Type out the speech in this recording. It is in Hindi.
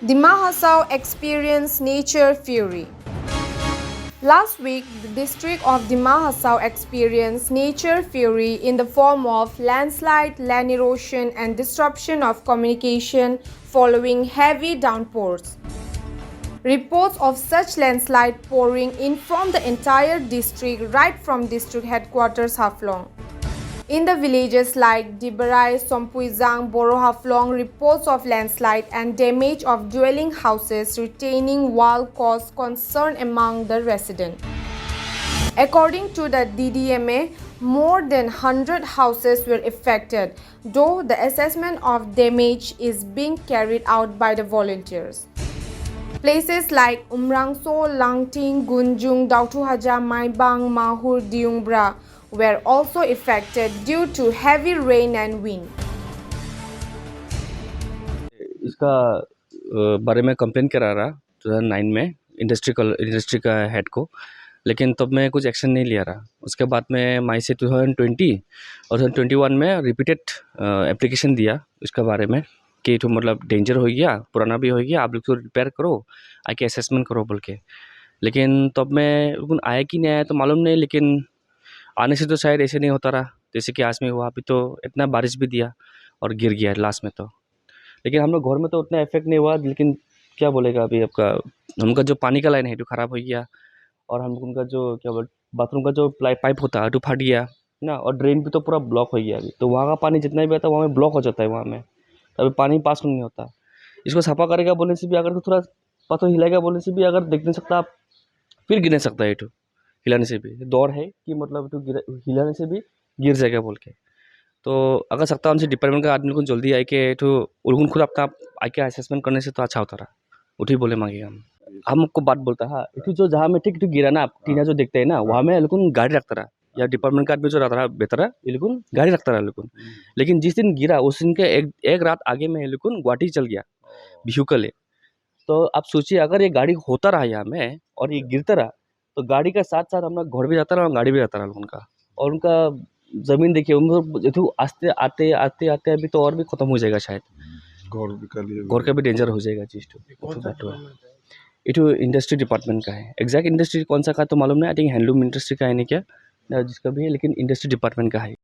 Dima Hasao experienced nature fury. Last week, the district of Dima Hasao experienced nature fury in the form of landslide, land erosion, and disruption of communication following heavy downpours. Reports of such landslide pouring in from the entire district right from district headquarters Haflong. In the villages like Dibarai, Sompuizang, Boro Haflong, reports of landslide and damage of dwelling houses retaining wall caused concern among the residents. According to the DDMA, more than 100 houses were affected, though the assessment of damage is being carried out by the volunteers. Places like Umrangso, Langting, Gunjung, Dautuhaja, Maibang, Mahur, Diungbra were also affected due to heavy rain and wind. इसका बारे में कंप्लेन करा रहा 2009 में इंडस्ट्री का हेड को, लेकिन तब मैं कुछ एक्शन नहीं लिया रहा। उसके बाद में मई से 2020 और 2021 में रिपीटेड एप्लीकेशन दिया इसके बारे में कि तो मतलब डेंजर हो गया, पुराना भी हो गया, आप लोग तो रिपेयर करो, आके असेसमेंट करो बोल के। लेकिन तब मैं आया कि नहीं आया तो मालूम नहीं, लेकिन आने से तो शायद ऐसे नहीं होता रहा जैसे कि आज में हुआ। अभी तो इतना बारिश भी दिया और गिर गया लास्ट में तो, लेकिन हम लोग घर में तो उतना इफेक्ट नहीं हुआ। लेकिन क्या बोलेगा, अभी आपका उनका जो पानी का लाइन है तो ख़राब हो गया, और हम उनका जो क्या बोल बाथरूम का जो पाइप होता है तो फट गया ना, और ड्रेन भी तो पूरा ब्लॉक हो गया अभी। तो वहाँ का पानी जितना भी आता है वहाँ में ब्लॉक हो जाता है, वहाँ में तो अभी पानी पास नहीं होता। इसको सफा करेगा बोलने से भी, अगर तो थोड़ा पत्थर हिलाएगा बोलने से भी अगर देख नहीं सकता, फिर गिर नहीं सकता है। तो हिलाने से भी दौड़ है कि मतलब तो हिलाने से भी गिर जाएगा बोल के। तो अगर सकता उनसे डिपार्टमेंट का आदमी को जल्दी आए के तो उनको खुद अपना आके असेसमेंट करने से तो अच्छा होता रहा। उठी बोले मांगे हमको बात बोलता है इधर जो जहाँ में ठीक गिरा ना, टीना जो देखते हैं ना, वहाँ में लेकिन गाड़ी रखता रहा, या डिपार्टमेंट का आदमी जो रहता रहा बेहतर है, ये लेकिन गाड़ी रखता रहा लेकिन। लेकिन जिस दिन गिरा उस दिन के एक रात आगे में लेकिन गुवाहाटी चल गया बिहू के लिए। तो आप सोचिए अगर ये गाड़ी होता रहा यहाँ में और ये गिरता रहा तो गाड़ी का साथ साथ अपना घर भी जाता रहा और गाड़ी भी जाता रहा उनका। और उनका ज़मीन देखिए, उनको आस्ते आते आते आते अभी तो और भी ख़त्म हो जाएगा शायद। घर का भी डेंजर हो जाएगा चीज़। तो ये तो इंडस्ट्री डिपार्टमेंट का है। एग्जैक्ट इंडस्ट्री कौन सा का तो मालूम नहीं, आई थिंक हैंडलूम इंडस्ट्री का है नहीं क्या जिसका भी है, लेकिन इंडस्ट्री डिपार्टमेंट का है।